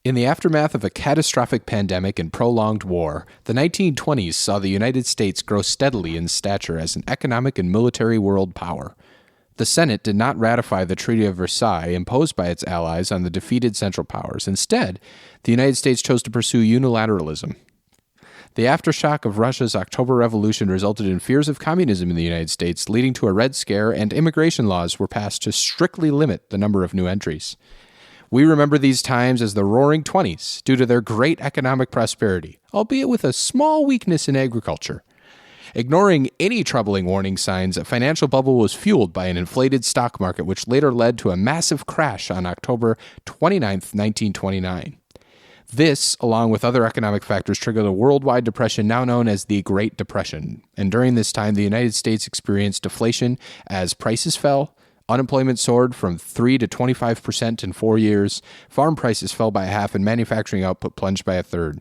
In the aftermath of a catastrophic pandemic and prolonged war, the 1920s saw the United States grow steadily in stature as an economic and military world power. The Senate did not ratify the Treaty of Versailles imposed by its allies on the defeated Central Powers. Instead, the United States chose to pursue unilateralism. The aftershock of Russia's October Revolution resulted in fears of communism in the United States, leading to a Red Scare, and immigration laws were passed to strictly limit the number of new entries. We remember these times as the Roaring Twenties due to their great economic prosperity, albeit with a small weakness in agriculture. Ignoring any troubling warning signs, a financial bubble was fueled by an inflated stock market, which later led to a massive crash on October 29, 1929. This, along with other economic factors, triggered a worldwide depression now known as the Great Depression. And during this time, the United States experienced deflation as prices fell, unemployment soared from 3 to 25% in 4 years, farm prices fell by half, and manufacturing output plunged by a third.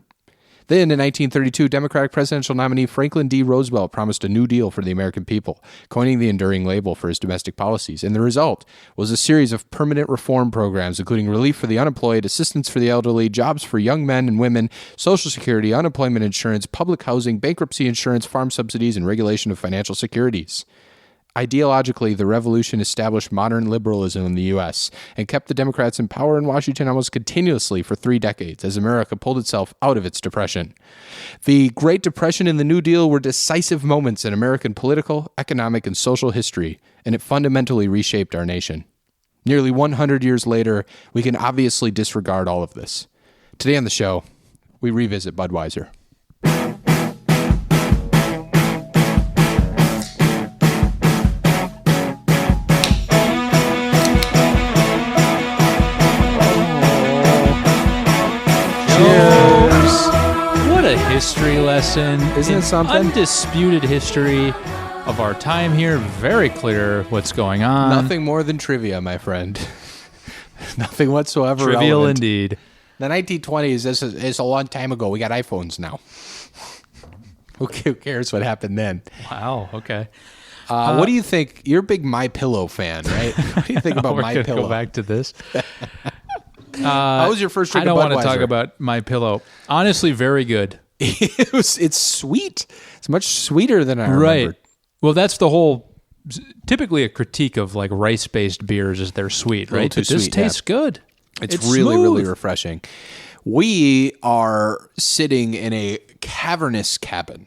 Then, in 1932, Democratic presidential nominee Franklin D. Roosevelt promised a New Deal for the American people, coining the enduring label for his domestic policies. And the result was a series of permanent reform programs, including relief for the unemployed, assistance for the elderly, jobs for young men and women, Social Security, unemployment insurance, public housing, bankruptcy insurance, farm subsidies, and regulation of financial securities. Ideologically, the revolution established modern liberalism in the U.S. and kept the Democrats in power in Washington almost continuously for 3 decades as America pulled itself out of its depression. The Great Depression and the New Deal were decisive moments in American political, economic, and social history, and it fundamentally reshaped our nation. Nearly 100 years later, we can obviously disregard all of this. Today on the show, we revisit Budweiser. History lesson. Isn't it something? Undisputed history of our time here. Very clear what's going on. Nothing more than trivia, my friend. Nothing whatsoever Trivial relevant. Indeed. The 1920s is a long time ago. We got iPhones now. Who cares what happened then? Wow. Okay. What do you think? You're a big My Pillow fan, right? What do you think about My Pillow? Go back to this. How was your first drink I don't of Budweiser? want to talk about My Pillow. Honestly, very good. It's sweet. It's much sweeter than I remembered. Right. Well, that's the whole. Typically, a critique of like rice-based beers is they're sweet, right? Too But this sweet, tastes good. It's really, smooth. really refreshing. We are sitting in a cavernous cabin.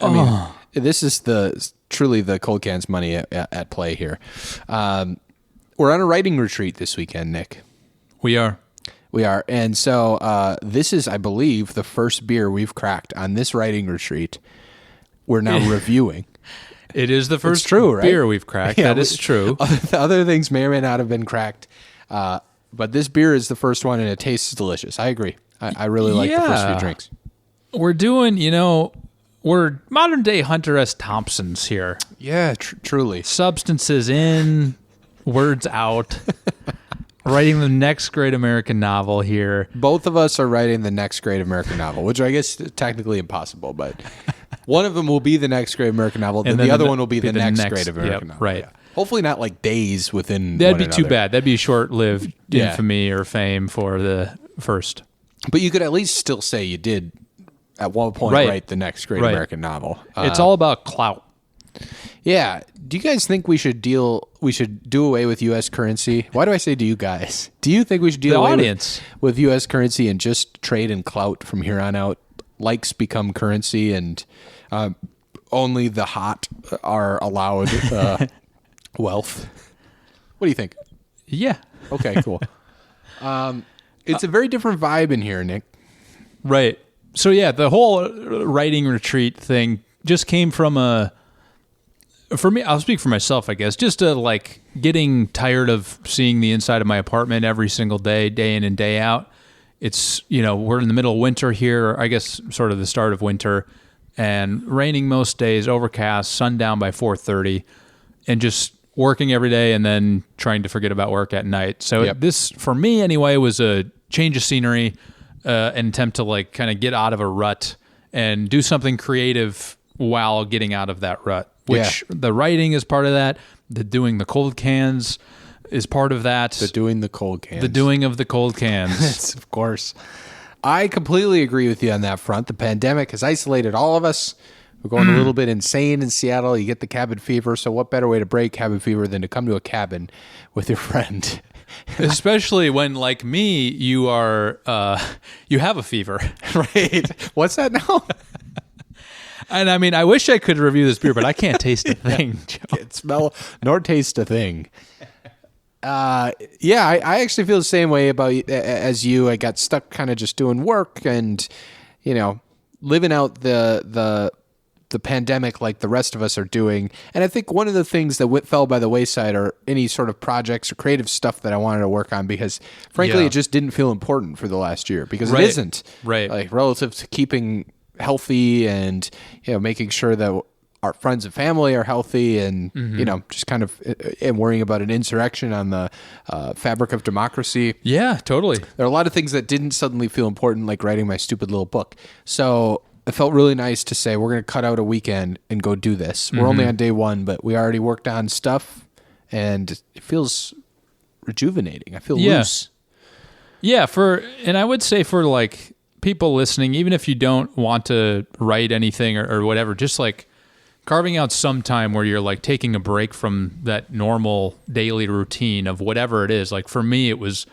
I mean, this is truly the Cold Cans money at play here. We're on a writing retreat this weekend, Nick. We are. And so this is, I believe, the first beer we've cracked on this writing retreat. We're now reviewing. It is the first true, right? beer we've cracked. Yeah, that is true. Other things may or may not have been cracked. But this beer is the first one, and it tastes delicious. I agree. I really like the first few drinks. We're doing, we're modern day Hunter S. Thompsons here. Yeah, truly. Substances in, words out. Writing the next great American novel here. Both of us are writing the next great American novel, which I guess is technically impossible, but one of them will be the next great American novel, and then the other one will be the next great American novel. Right. Yeah. Hopefully not like days within That'd one be another. too bad. That'd be short-lived infamy or fame for the first. But you could at least still say you did at one point write the next great American novel. It's all about clout. Yeah. Do you guys think we should do away with U.S. currency? Why do I say do you guys? Do you think we should deal away with U.S. currency and just trade in clout from here on out? Likes become currency and only the hot are allowed wealth. What do you think? Yeah. Okay, cool. It's a very different vibe in here, Nick. Right. So yeah, the whole writing retreat thing just came from for me, I'll speak for myself, I guess, just like getting tired of seeing the inside of my apartment every single day, day in and day out. It's, we're in the middle of winter here, I guess sort of the start of winter, and raining most days, overcast, sundown by 4:30, and just working every day and then trying to forget about work at night. So this, for me anyway, was a change of scenery, an attempt to like kind of get out of a rut and do something creative while getting out of that rut, which the writing is part of that, the doing the cold cans, is part of that. The doing the cold cans. The doing of the cold cans. Yes, of course. I completely agree with you on that front. The pandemic has isolated all of us. We're going a little bit insane in Seattle. You get the cabin fever. So what better way to break cabin fever than to come to a cabin with your friend? Especially when, like me, you are you have a fever. Right. What's that now? And I mean, I wish I could review this beer, but I can't taste a thing, Joe. Can't smell nor taste a thing. Yeah, I actually feel the same way about as you. I got stuck kind of just doing work and, living out the pandemic like the rest of us are doing. And I think one of the things that fell by the wayside are any sort of projects or creative stuff that I wanted to work on because, frankly, it just didn't feel important for the last year because it isn't. Right. Like relative to keeping healthy and, making sure that our friends and family are healthy and, just kind of and worrying about an insurrection on the fabric of democracy. Yeah, totally. There are a lot of things that didn't suddenly feel important, like writing my stupid little book. So it felt really nice to say, we're going to cut out a weekend and go do this. We're only on day one, but we already worked on stuff and it feels rejuvenating. I feel loose. Yeah, and I would say for like people listening, even if you don't want to write anything or whatever, just like carving out some time where you're like taking a break from that normal daily routine of whatever it is. Like for me, it was,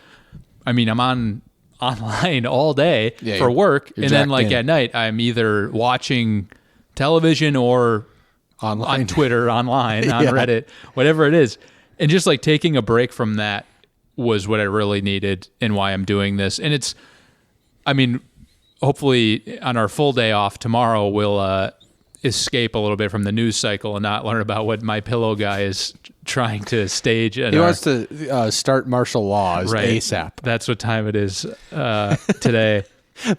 I'm online all day for work. And then like at night, I'm either watching television or on Twitter, online, on Reddit, whatever it is. And just like taking a break from that was what I really needed and why I'm doing this. And it's, hopefully on our full day off tomorrow, we'll escape a little bit from the news cycle and not learn about what My Pillow guy is trying to stage. He wants to start martial laws ASAP. That's what time it is today.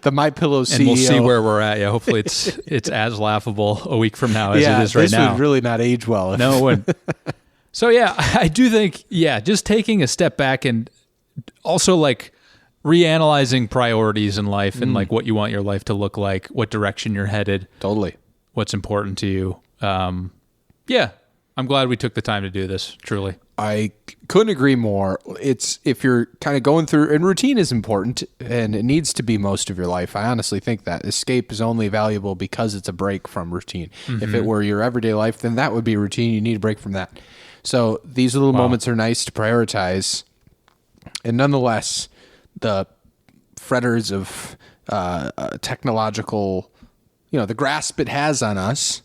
The My Pillow CEO. And we'll see where we're at. Yeah, hopefully it's as laughable a week from now as it is right now. This would really not age well. No, it wouldn't. So yeah, I do think, just taking a step back and also like reanalyzing priorities in life and like what you want your life to look like, what direction you're headed. Totally. What's important to you. I'm glad we took the time to do this, truly. I couldn't agree more. It's if you're kind of going through, and routine is important and it needs to be most of your life. I honestly think that escape is only valuable because it's a break from routine. If it were your everyday life, then that would be routine. You need a break from that. So these little moments are nice to prioritize. And nonetheless, the fretters of technological, the grasp it has on us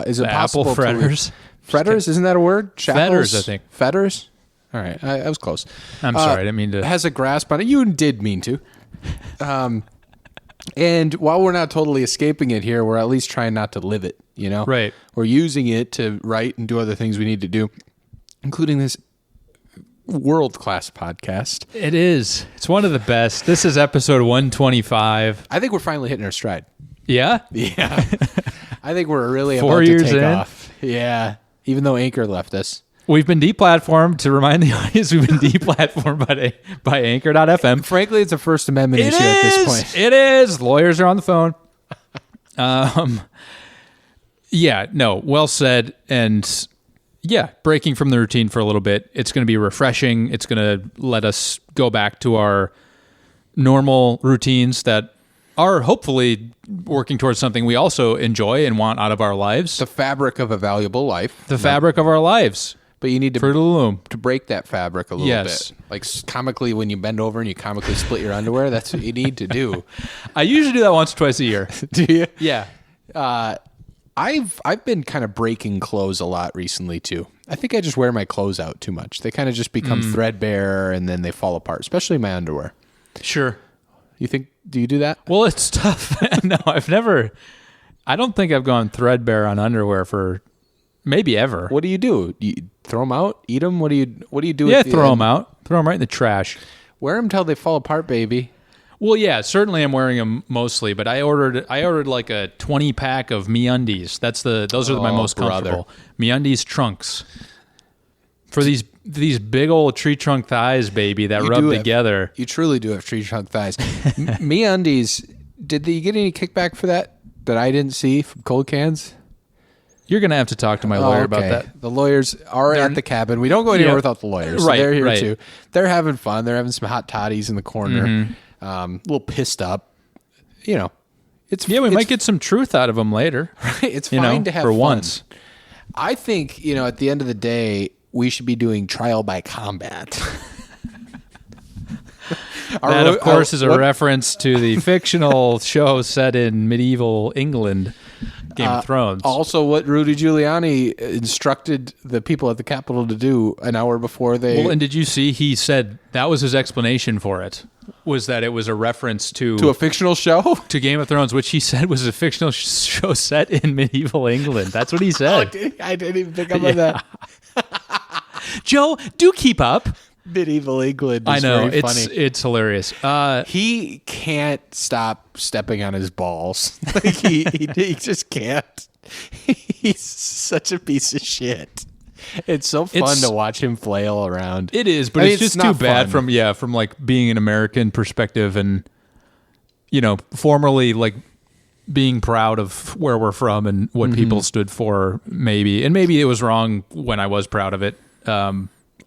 is impossible. Apple fretters. Fretters, isn't that a word? Shackles? Fetters, I think. Fetters? All right, I was close. I'm sorry, I didn't mean to. Has a grasp on it. You did mean to. And while we're not totally escaping it here, we're at least trying not to live it, Right. We're using it to write and do other things we need to do, including this world-class podcast. It is. It's one of the best. This is episode 125. I think we're finally hitting our stride. Yeah? Yeah. I think we're really 4 about to years take in. off. Yeah. Even though Anchor left us. We've been deplatformed. To remind the audience, we've been deplatformed by Anchor.fm. Frankly, it's a First Amendment issue at this point. It is. Lawyers are on the phone. Well said. And breaking from the routine for a little bit. It's going to be refreshing. It's going to let us go back to our normal routines that are hopefully working towards something we also enjoy and want out of our lives. The fabric of a valuable life. The fabric of our lives. But you need to Fruit of the Loom. To break that fabric a little bit. Like comically when you bend over and you comically split your underwear, that's what you need to do. I usually do that once or twice a year. Do you? Yeah. I've been kind of breaking clothes a lot recently too. I think I just wear my clothes out too much. They kind of just become threadbare and then they fall apart, especially my underwear. Sure. Do you do that? Well, it's tough. No, I don't think I've gone threadbare on underwear for maybe ever. What do? You throw them out? Eat them? What do you do? Yeah, throw them out. Throw them right in the trash. Wear them till they fall apart, baby. Well, yeah, certainly I'm wearing them mostly, but I ordered like a 20 pack of MeUndies. Those are my most comfortable. MeUndies trunks. For these big old tree trunk thighs, baby, that rub together. You truly do have tree trunk thighs. MeUndies, did you get any kickback for that I didn't see from Cold Cans? You're going to have to talk to my lawyer about that. The lawyers are at the cabin. We don't go anywhere without the lawyers. So Right, they're here right. too. They're having fun. They're having some hot toddies in the corner. A little pissed up. You know, We might get some truth out of them later. it's fine to have for fun. once. I think, at the end of the day, we should be doing trial by combat. That, of course, is a reference to the fictional show set in medieval England, Game of Thrones. Also, what Rudy Giuliani instructed the people at the Capitol to do an hour before they... Well, and did you see he said that was his explanation for it, was that it was a reference to a fictional show? To Game of Thrones, which he said was a fictional show set in medieval England. That's what he said. I didn't even think about that. Joe, do keep up. Medieval England is I know, very funny. It's hilarious. He can't stop stepping on his balls. Like he just can't. He's such a piece of shit. It's so fun to watch him flail around. It is, but it's just too bad from like being an American perspective and formerly like being proud of where we're from and what people stood for maybe. And maybe it was wrong when I was proud of it.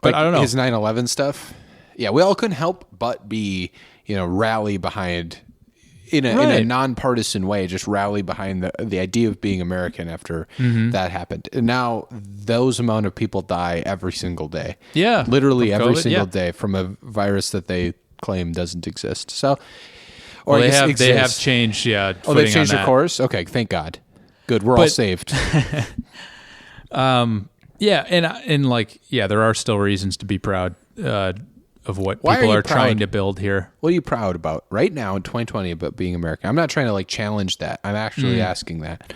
But I don't know. His 9/11 stuff. Yeah, we all couldn't help but be, rally behind in a nonpartisan way, just rally behind the idea of being American after that happened. And now those amount of people die every single day. Yeah. Literally every COVID, single day from a virus that they claim doesn't exist. So or they have changed, Oh, they've changed their course? Okay, thank God. Good, we're all saved. Yeah, there are still reasons to be proud of what Why people are you are trying proud? to build here. What are you proud about right now in 2020 about being American? I'm not trying to challenge that. I'm actually asking that.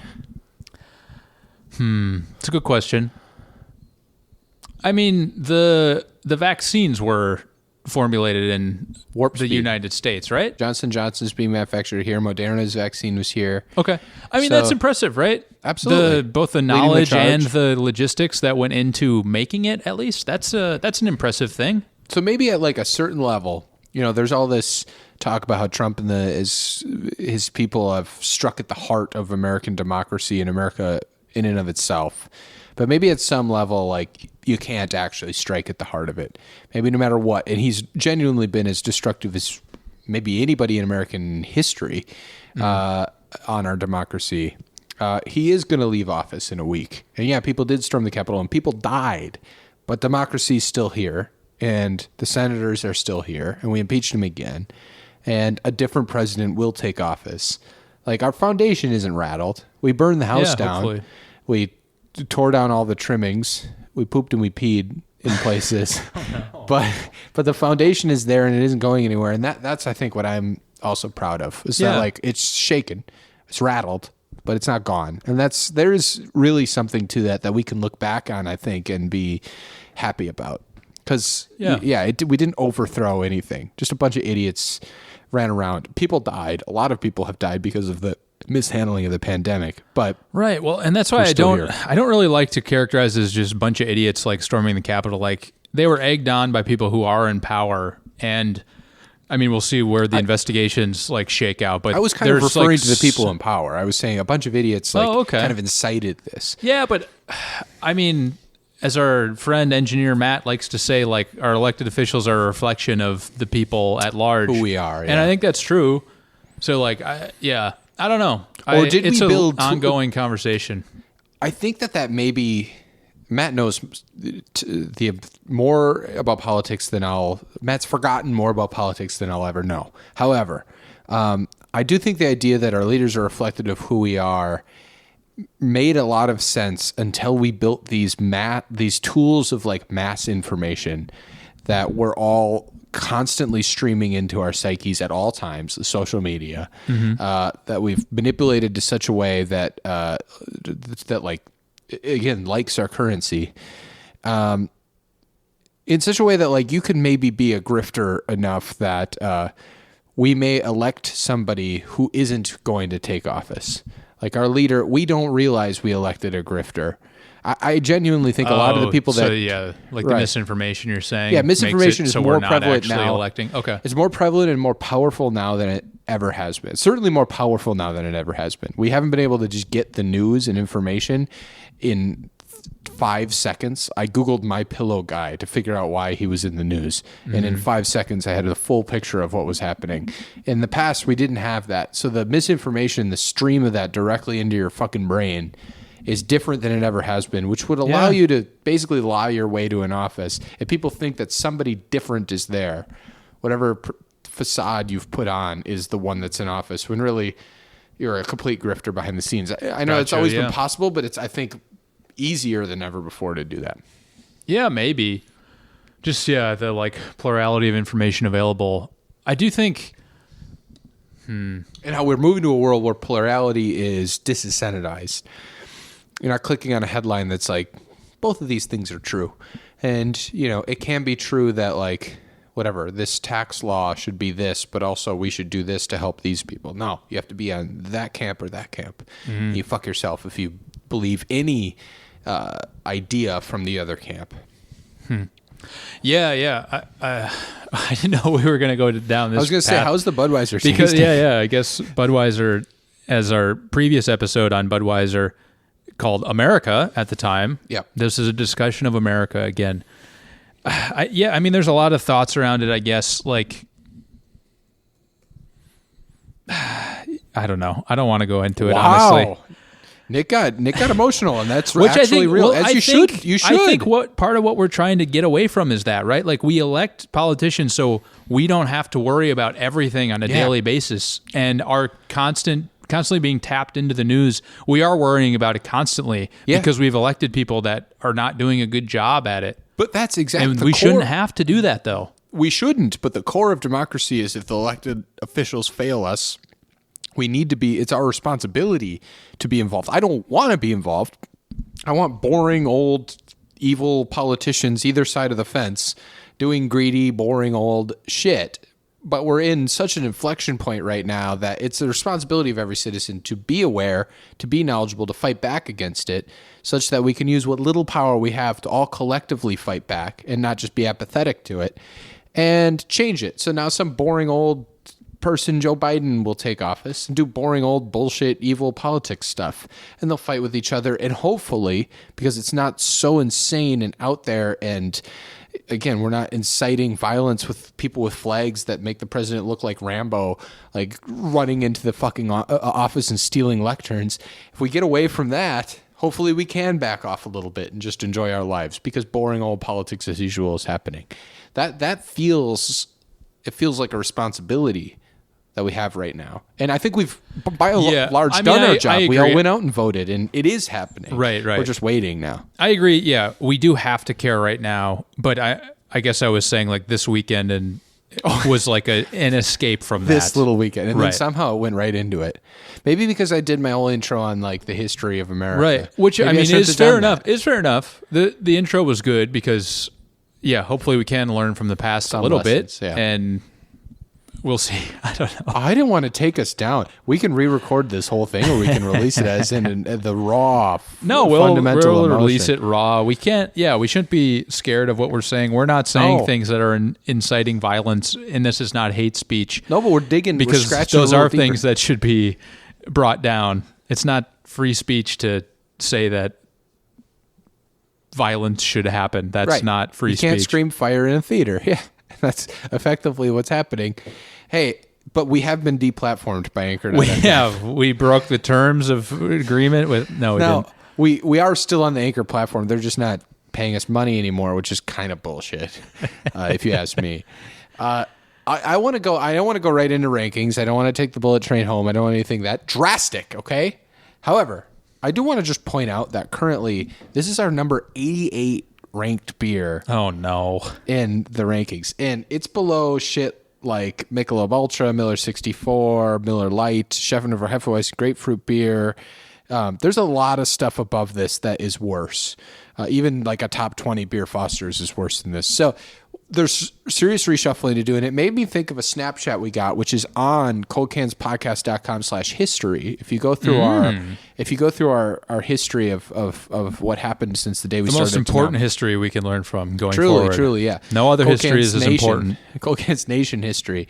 It's a good question. I mean, the vaccines were formulated in Warp the speed. United States, right? Johnson & Johnson's being manufactured here. Moderna's vaccine was here. Okay. I mean, So- that's impressive, right? Absolutely. Both the Leading the knowledge charge. and the logistics that went into making it, at least, that's an impressive thing. So maybe at a certain level, there's all this talk about how Trump and his people have struck at the heart of American democracy and America in and of itself. But maybe at some level, you can't actually strike at the heart of it. Maybe no matter what. And he's genuinely been as destructive as maybe anybody in American history on our democracy. He is going to leave office in a week. And yeah, people did storm the Capitol and people died. But democracy is still here. And the senators are still here. And we impeached him again. And a different president will take office. Our foundation isn't rattled. We burned the house down. Hopefully. We tore down all the trimmings. We pooped and we peed in places. But the foundation is there and it isn't going anywhere. And that's I think what I'm also proud of. Is that it's shaken. It's rattled, but it's not gone. And there is really something to that we can look back on, I think, and be happy about. Because we didn't overthrow anything. Just a bunch of idiots ran around. People died. A lot of people have died because of the mishandling of the pandemic. But right. Well, and that's why I don't really like to characterize as just a bunch of idiots storming the Capitol. They were egged on by people who are in power, and I mean, we'll see where the investigations shake out. But I was kind of referring to the people in power. I was saying a bunch of idiots kind of incited this. Yeah, but I mean, as our friend engineer Matt likes to say, our elected officials are a reflection of the people at large. Who we are, and I think that's true. So, I don't know. Or did it's we build an ongoing conversation? I think that maybe Matt knows the more about politics than Matt's forgotten more about politics than I'll ever know. However, I do think the idea that our leaders are reflective of who we are made a lot of sense until we built these tools of mass information that we're all constantly streaming into our psyches at all times, the social media, that we've manipulated to such a way that again, likes our currency, in such a way that you can maybe be a grifter enough that we may elect somebody who isn't going to take office. Our leader, we don't realize we elected a grifter. I genuinely think a lot of the people that... the misinformation you're saying. Yeah, misinformation is more prevalent now. Electing. Okay. It's more prevalent and more powerful now than it ever has been. Certainly more powerful now than it ever has been. We haven't been able to just get the news and information in 5 seconds. I Googled My Pillow guy to figure out why he was in the news. And in 5 seconds, I had a full picture of what was happening. In the past, we didn't have that. So the misinformation, the stream of that directly into your fucking brain is different than it ever has been, which would allow you to basically lie your way to an office. If people think that somebody different is there, whatever facade you've put on is the one that's in office, when really you're a complete grifter behind the scenes. I know it's always been possible, but it's, I think, easier than ever before to do that. Yeah, maybe. Just, the like plurality of information available. I do think... And how we're moving to a world where plurality is disincentivized. You're not clicking on a headline that's like, both of these things are true. And, it can be true that like, whatever, this tax law should be this, but also we should do this to help these people. No, you have to be on that camp or that camp. Mm-hmm. You fuck yourself if you believe any idea from the other camp. Yeah. I didn't know we were going to go down this I was going to say, how's the Budweiser tasting? Because, I guess Budweiser, as our previous episode on Budweiser called America at the time. Yep. This is a discussion of America again. I mean, there's a lot of thoughts around it, I guess. Like, I don't know. I don't want to go into it, honestly. Nick got emotional, and that's actually real. You should. I think part of what we're trying to get away from is that, right? Like, we elect politicians so we don't have to worry about everything on a daily basis, and our constantly being tapped into the news, we are worrying about it constantly because we've elected people that are not doing a good job at it. But that's exactly and we shouldn't have to do that, though. We shouldn't, but the core of democracy is if the elected officials fail us, we need to be, it's our responsibility to be involved. I don't want to be involved. I want boring, old, evil politicians either side of the fence doing greedy, boring, old shit. But we're in such an inflection point right now that it's the responsibility of every citizen to be aware, to be knowledgeable, to fight back against it, such that we can use what little power we have to all collectively fight back and not just be apathetic to it and change it. So now some boring old person, Joe Biden, will take office and do boring old bullshit, evil politics stuff. And they'll fight with each other. And hopefully, because it's not so insane and out there, and again, we're not inciting violence with people with flags that make the president look like Rambo, like running into the fucking office and stealing lecterns. If we get away from that, hopefully we can back off a little bit and just enjoy our lives, because boring old politics as usual is happening. It feels like a responsibility that we have right now. And I think we've, by a large, done our job. We all went out and voted, and it is happening. Right. We're just waiting now. I agree. Yeah, we do have to care right now. But I guess I was saying like this weekend and was like an escape from that. This little weekend. And then somehow it went right into it. Maybe because I did my whole intro on like the history of America. Right. Which, maybe is fair enough. It's fair enough. The intro was good because, hopefully we can learn from the past a little bit. Yeah. And we'll see. I don't know. I didn't want to take us down. We can re-record this whole thing, or we can release it as in the raw. We'll release it raw. We can't. Yeah, we shouldn't be scared of what we're saying. We're not saying things that are inciting violence, and this is not hate speech. No, but we're digging because those are things that should be brought down. It's not free speech to say that violence should happen. That's not free speech. You can't scream fire in a theater. Yeah. That's effectively what's happening. Hey, but we have been deplatformed by Anchor. We have. We broke the terms of agreement with... No, we didn't. We are still on the Anchor platform. They're just not paying us money anymore, which is kind of bullshit, if you ask me. I want to go. I don't want to go right into rankings. I don't want to take the bullet train home. I don't want anything that drastic, okay? However, I do want to just point out that currently, this is our number 88 ranked beer. Oh no! In the rankings, and it's below shit like Michelob Ultra, Miller 64, Miller Lite, Chefenever Hefeweizen Grapefruit beer. There's a lot of stuff above this that is worse. Even like a top 20 beer Foster's is worse than this. So there's serious reshuffling to do, and it made me think of a Snapchat we got, which is on coldcanspodcast.com/history. If you go through our history of what happened since the day we started, the most important history we can learn from going truly, forward. Truly, yeah. No other history is as important. Cold Cans Nation history.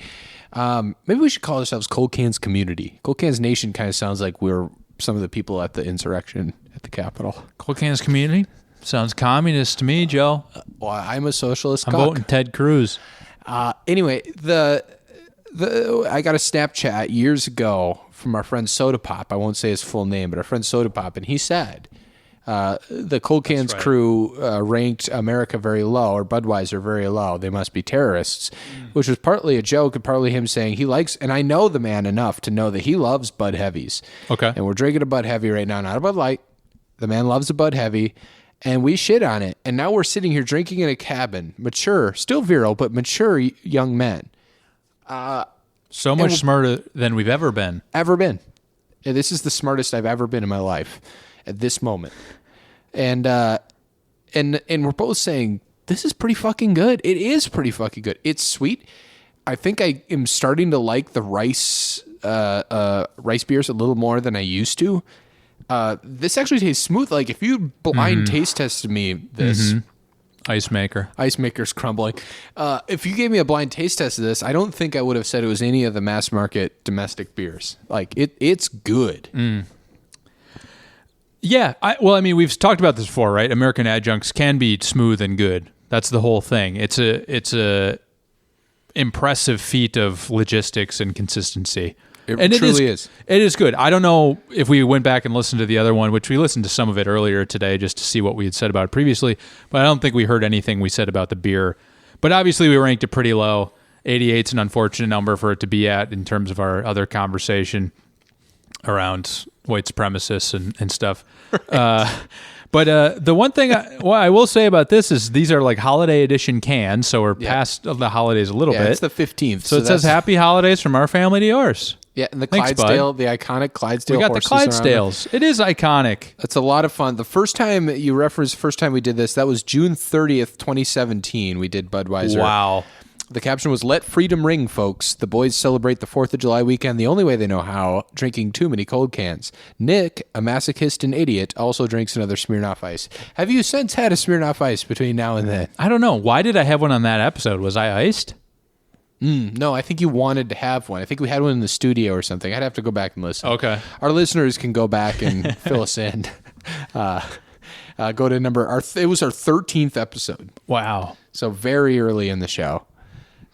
Maybe we should call ourselves Cold Cans Community. Cold Cans Nation kind of sounds like we're some of the people at the insurrection at the Capitol. Cold Cans Community? Sounds communist to me, Joe. Well, I'm a socialist. I'm voting Ted Cruz. Anyway, I got a Snapchat years ago from our friend Soda Pop. I won't say his full name, but our friend Soda Pop, and he said the Cold Cans crew ranked America very low, or Budweiser very low. They must be terrorists, which was partly a joke and partly him saying he likes, and I know the man enough to know that he loves Bud Heavies. Okay. And we're drinking a Bud Heavy right now, not a Bud Light. The man loves a Bud Heavy. And we shit on it. And now we're sitting here drinking in a cabin. Mature, still virile, but mature young men. So much smarter than we've ever been. Ever been. And this is the smartest I've ever been in my life at this moment. And we're both saying, this is pretty fucking good. It is pretty fucking good. It's sweet. I think I am starting to like the rice beers a little more than I used to. This actually tastes smooth. Like if you blind taste tested me this Ice maker's crumbling. If you gave me a blind taste test of this, I don't think I would have said it was any of the mass market domestic beers. Like it's good. Yeah. Well, I mean, we've talked about this before, right? American adjuncts can be smooth and good. That's the whole thing. It's a impressive feat of logistics and consistency. It truly is. It is good. I don't know if we went back and listened to the other one, which we listened to some of it earlier today just to see what we had said about it previously, but I don't think we heard anything we said about the beer. But obviously we ranked it pretty low. 88's an unfortunate number for it to be at in terms of our other conversation around white supremacists and stuff. Right. But the one thing I will say about this is these are like holiday edition cans, so we're past the holidays a little bit. It's the 15th. So it says Happy Holidays from our family to yours. Yeah, and the Clydesdale, the iconic Clydesdale. We got the Clydesdales. It is iconic. It's a lot of fun. The first time you referenced, first time we did this, that was June 30th, 2017. We did Budweiser. Wow. The caption was, "Let freedom ring, folks. The boys celebrate the 4th of July weekend the only way they know how, drinking too many cold cans. Nick, a masochist and idiot, also drinks another Smirnoff Ice." Have you since had a Smirnoff Ice between now and then? I don't know. Why did I have one on that episode? Was I iced? No, I think you wanted to have one. I think we had one in the studio or something. I'd have to go back and listen. Okay. Our listeners can go back and fill us in. Go to it was our 13th episode. Wow. So very early in the show.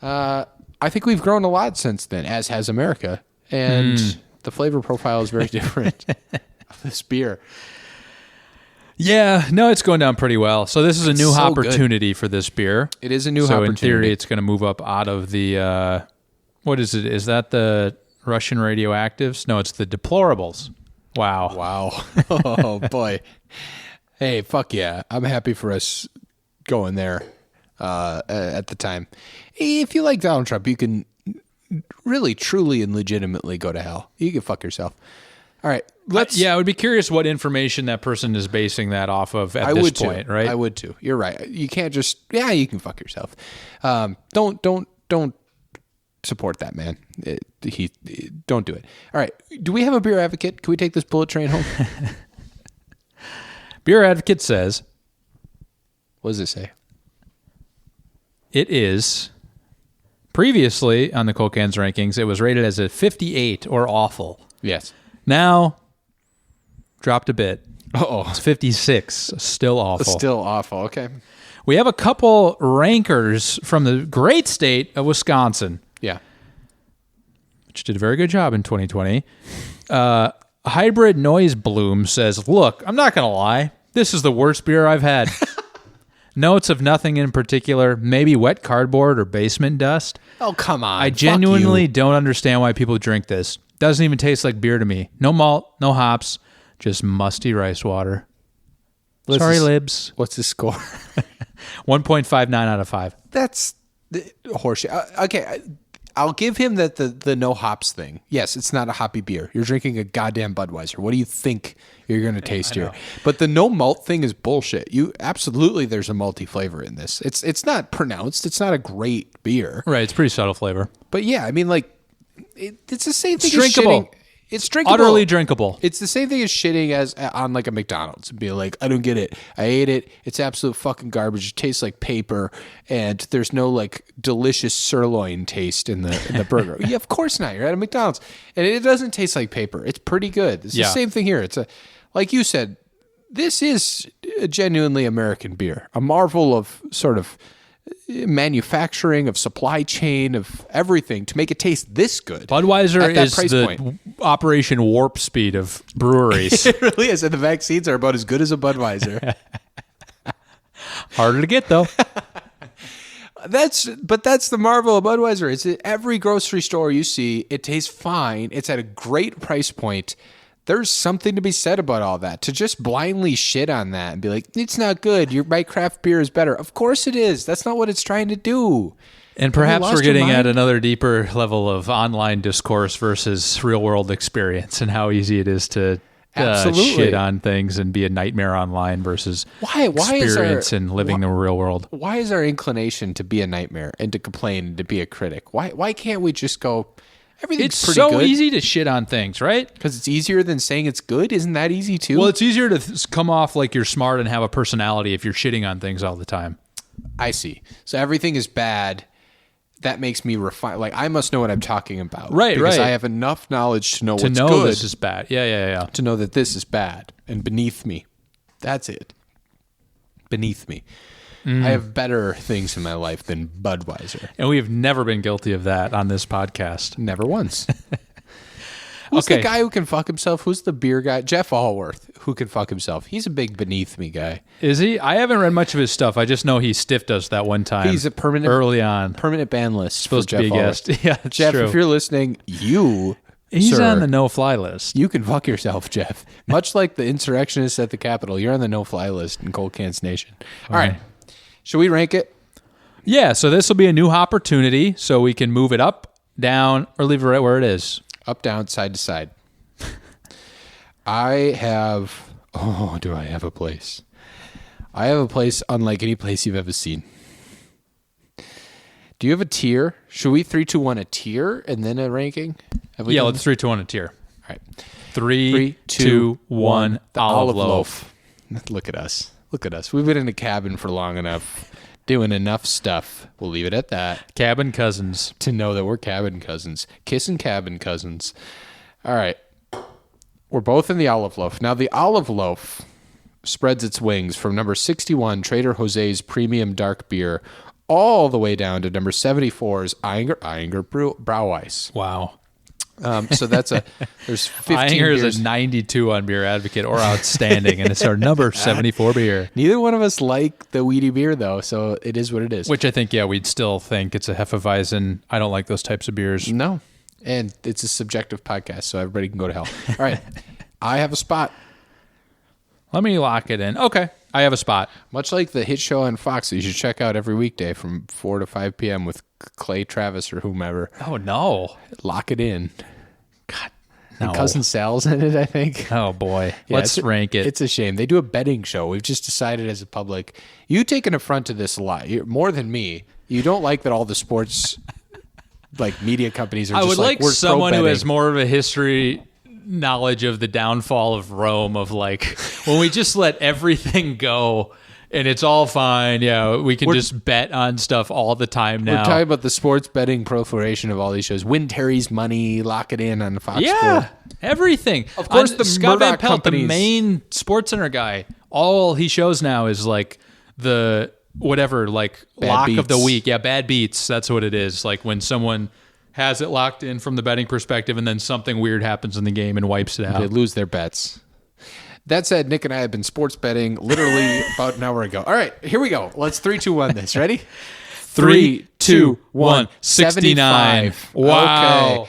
I think we've grown a lot since then, as has America. And the flavor profile is very different of this beer. Yeah, no, it's going down pretty well. So this is a new Hopportunity for this beer. It is a new Hopportunity. So in theory, it's going to move up out of the, what is it? Is that the Russian radioactives? No, it's the deplorables. Wow. Oh, boy. Hey, fuck yeah. I'm happy for us going there at the time. If you like Donald Trump, you can really, truly, and legitimately go to hell. You can fuck yourself. All right, I would be curious what information that person is basing that off of at this point, right? I would too. You're right. You can't just you can fuck yourself. Don't support that man. He don't do it. All right. Do we have a beer advocate? Can we take this bullet train home? Beer advocate says, what does it say? It is previously on the Cold Cans rankings. It was rated as a 58 or awful. Yes. Now, dropped a bit. Uh-oh. It's 56. Still awful. Still awful. Okay. We have a couple rankers from the great state of Wisconsin. Yeah. Which did a very good job in 2020. Hybrid Noise Bloom says, "Look, I'm not going to lie. This is the worst beer I've had. Notes of nothing in particular, maybe wet cardboard or basement dust. Oh, come on. I genuinely don't understand why people drink this. Doesn't even taste like beer to me. No malt, no hops, just musty rice water." Sorry, Libs. What's the score? 1.59 out of 5. That's horseshit. Okay, I'll give him that the no hops thing. Yes, it's not a hoppy beer. You're drinking a goddamn Budweiser. What do you think you're going to taste here? But the no malt thing is bullshit. There's a malty flavor in this. It's not pronounced. It's not a great beer. Right. It's pretty subtle flavor. But yeah, I mean, like, it's the same thing. It's drinkable. It's drinkable. Utterly drinkable. It's the same thing as shitting as on like a McDonald's and being like, I don't get it. I ate it. It's absolute fucking garbage. It tastes like paper, and there's no like delicious sirloin taste in the burger. Yeah, of course not. You're at a McDonald's, and it doesn't taste like paper. It's pretty good. It's the same thing here. It's like you said, this is a genuinely American beer, a marvel of sort of manufacturing, of supply chain, of everything to make it taste this good. Budweiser is the Operation Warp Speed of breweries. It really is, and the vaccines are about as good as a Budweiser. Harder to get though. That's the marvel of Budweiser. It's at every grocery store you see. It tastes fine. It's at a great price point. There's something to be said about all that. To just blindly shit on that and be like, it's not good. My craft beer is better. Of course it is. That's not what it's trying to do. And perhaps we're getting at another deeper level of online discourse versus real world experience and how easy it is to shit on things and be a nightmare online versus experience and living the real world. Why is our inclination to be a nightmare and to complain and to be a critic? Why can't we just go... Everything's pretty good. It's so easy to shit on things, right? Because it's easier than saying it's good. Isn't that easy too? Well, it's easier to come off like you're smart and have a personality if you're shitting on things all the time. I see. So everything is bad. That makes me refine. Like, I must know what I'm talking about. Right, because right. I have enough knowledge to know what's good. To know this is bad. Yeah. To know that this is bad and beneath me. That's it. Beneath me. I have better things in my life than Budweiser. And we have never been guilty of that on this podcast. Never once. Who's the guy who can fuck himself? Who's the beer guy? Jeff Allworth, who can fuck himself. He's a big beneath me guy. Is he? I haven't read much of his stuff. I just know he stiffed us that one time. He's a permanent ban list. Supposed to be a guest. Yeah, Jeff, true. If you're listening, He's on the no-fly list. You can fuck yourself, Jeff. Much like the insurrectionists at the Capitol, you're on the no-fly list in Cold Cans Nation. All right. Should we rank it? Yeah, so this will be a new Hopportunity, so we can move it up, down, or leave it right where it is. Up, down, side to side. Do I have a place? I have a place unlike any place you've ever seen. Do you have a tier? Should we 3, 2, 1 a tier and then a ranking? Let's 3, 2, 1 a tier. All right. 3, 2, 1, the olive loaf. Look at us. We've been in a cabin for long enough, doing enough stuff. We'll leave it at that. Cabin cousins. To know that we're cabin cousins. Kissing cabin cousins. All right. We're both in the olive loaf. Now, the olive loaf spreads its wings from number 61, Trader Jose's Premium Dark Beer, all the way down to number 74's Eyinger Brauweiss. Wow. So there's 15 Eyinger beers. is a 92 on Beer Advocate or outstanding, and it's our number 74 beer. Neither one of us like the weedy beer, though, so it is what it is. Which I think, we'd still think it's a Hefeweizen. I don't like those types of beers. No. And it's a subjective podcast, so everybody can go to hell. All right. I have a spot. Let me lock it in. Okay. I have a spot. Much like the hit show on Fox that you should check out every weekday from 4 to 5 p.m. with Clay Travis or whomever. Oh, no. Lock it in. God, no. no. Cousin Sal's in it, I think. Oh, boy. Let's rank it. It's a shame. They do a betting show. We've just decided as a public. You take an affront to this a lot. You're more than me. You don't like that all the sports media companies are just I would like we're someone who pro-betting. has more of a history knowledge of the downfall of Rome, of when we just let everything go and it's all fine. Yeah, we can just bet on stuff all the time now. We're talking about the sports betting proliferation of all these shows. Win Terry's money, lock it in on the Fox Sport. Everything. Of course, the Scott Van Murdoch Pelt, the companies. main Sports Center guy, all he shows now is the whatever, lock beats. of the week. Yeah, bad beats. That's what it is. When someone has it locked in from the betting perspective and then something weird happens in the game and wipes it out. They lose their bets. That said, Nick and I have been sports betting literally about an hour ago. All right, here we go. Let's 3, 2, 1 this. Ready? 3, 2, 1. 69. Wow.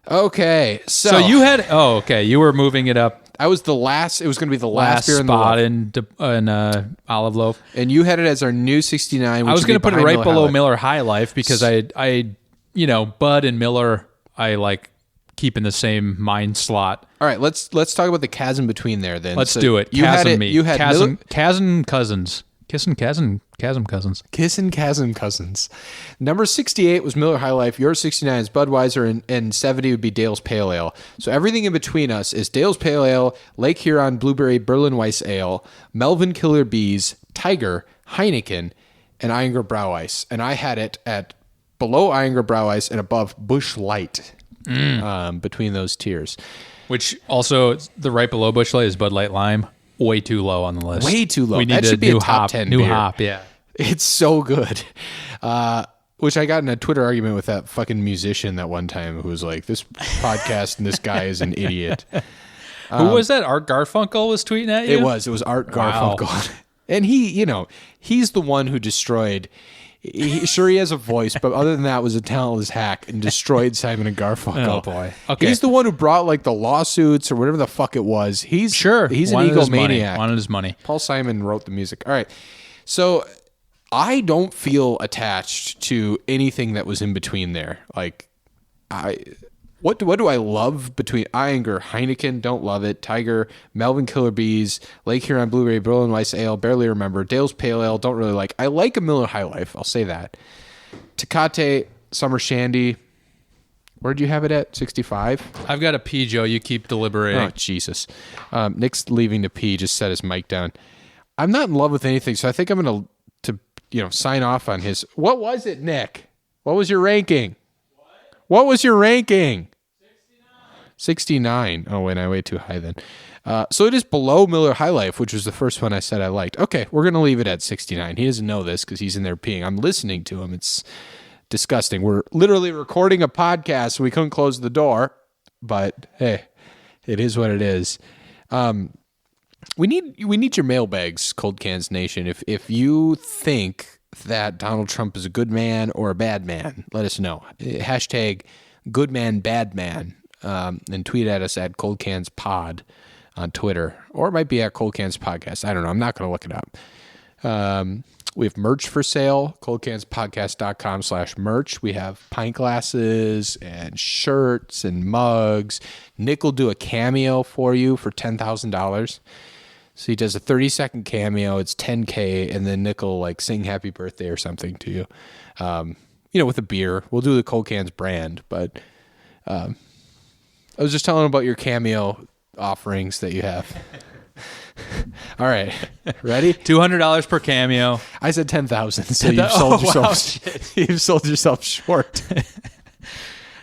Okay. So you had... Oh, okay. You were moving it up. I was the last... It was going to be the last beer in the spot loaf. in Olive Loaf. And you had it as our new 69. I was going to put it right below Miller High Life because I Bud and Miller, I like keep in the same mind slot. All right, let's talk about the chasm between there then. Let's do it. You had it. You had chasm cousins. Kissing chasm cousins. Kissing chasm cousins. Number 68 was Miller High Life. Your 69 is Budweiser, and 70 would be Dale's Pale Ale. So everything in between us is Dale's Pale Ale, Lake Huron Blueberry Berlin Weiss Ale, Melvin Killer Bees, Tiger, Heineken, and Eyinger Brau Ice. And I had it at below Eyinger Brau Ice and above Busch Light between those tiers. Which also, the right below Busch Light is Bud Light Lime. Way too low on the list. Way too low. We need that should be a top 10 new beer. hop, yeah. It's so good. Which I got in a Twitter argument with that fucking musician that one time who was like, this podcast and this guy is an idiot. Who was that? Art Garfunkel was tweeting at you? It was Art Garfunkel. Wow. And he's the one who destroyed... he has a voice, but other than that, was a talentless hack and destroyed Simon and Garfunkel. Oh boy! Okay, he's the one who brought like the lawsuits or whatever the fuck it was. He's an egomaniac. Wanted his money. Paul Simon wrote the music. All right, so I don't feel attached to anything that was in between there. Like, what do I love between Eyinger, Heineken? Don't love it. Tiger, Melvin Killer Bees, Lake Huron Blueberry Berlin Weiss Ale. Barely remember. Dale's Pale Ale. Don't really like. I like a Miller High Life. I'll say that. Tecate, Summer Shandy. Where'd you have it at? 65. I've got a pee, Joe. You keep deliberating. Oh Jesus. Nick's leaving to pee. Just set his mic down. I'm not in love with anything, so I think I'm gonna sign off on his. What was it, Nick? What was your ranking? What was your ranking? 69. Oh, wait, I way too high then. So it is below Miller High Life, which was the first one I said I liked. Okay, we're going to leave it at 69. He doesn't know this because he's in there peeing. I'm listening to him. It's disgusting. We're literally recording a podcast, so we couldn't close the door. But, hey, it is what it is. We need your mailbags, Cold Cans Nation. If you think that Donald Trump is a good man or a bad man, let us know. Hashtag good man, bad man. And tweet at us at Cold Cans Pod on Twitter, or it might be at Cold Cans Podcast. I don't know. I'm not going to look it up. We have merch for sale, coldcanspodcast.com/merch. We have pint glasses and shirts and mugs. Nick will do a cameo for you for $10,000. So he does a 30-second cameo. It's $10K, and then Nick will sing happy birthday or something to you. With a beer. We'll do the Cold Cans brand, but I was just telling him about your cameo offerings that you have. All right. Ready? $200 per cameo. I said 10,000, so you've sold yourself short.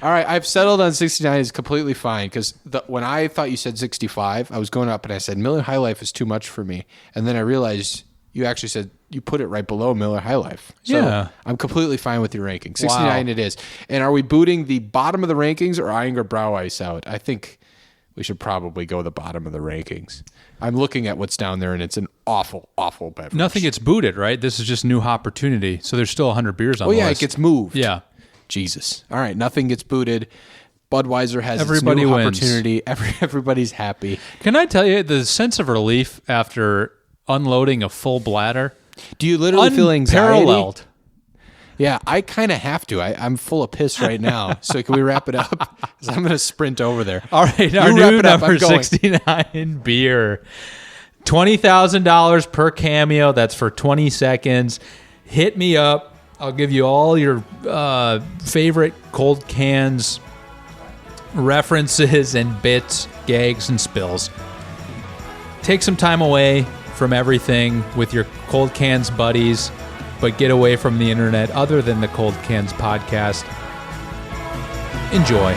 All right. I've settled on 69 is completely fine because when I thought you said 65, I was going up and I said Miller High Life is too much for me. And then I realized you actually said you put it right below Miller High Life. So yeah. I'm completely fine with your ranking. 69 It is. And are we booting the bottom of the rankings or Eyinger Brau Ice out? I think we should probably go the bottom of the rankings. I'm looking at what's down there, and it's an awful, awful beverage. Nothing gets booted, right? This is just new Hopportunity. So there's still 100 beers on the list. Oh, yeah, it gets moved. Yeah. Jesus. All right, nothing gets booted. Budweiser has Everybody its new wins. Hopportunity. Everybody's happy. Can I tell you the sense of relief after unloading a full bladder? Do you literally feel anxiety? Unparalleled. Yeah, I kind of have to. I'm full of piss right now. So can we wrap it up? 'Cause I'm going to sprint over there. All right, our new number 69 beer. $20,000 per cameo. That's for 20 seconds. Hit me up. I'll give you all your favorite Cold Cans references and bits, gags, and spills. Take some time away from everything with your Cold Cans buddies, but get away from the internet other than the Cold Cans podcast. Enjoy.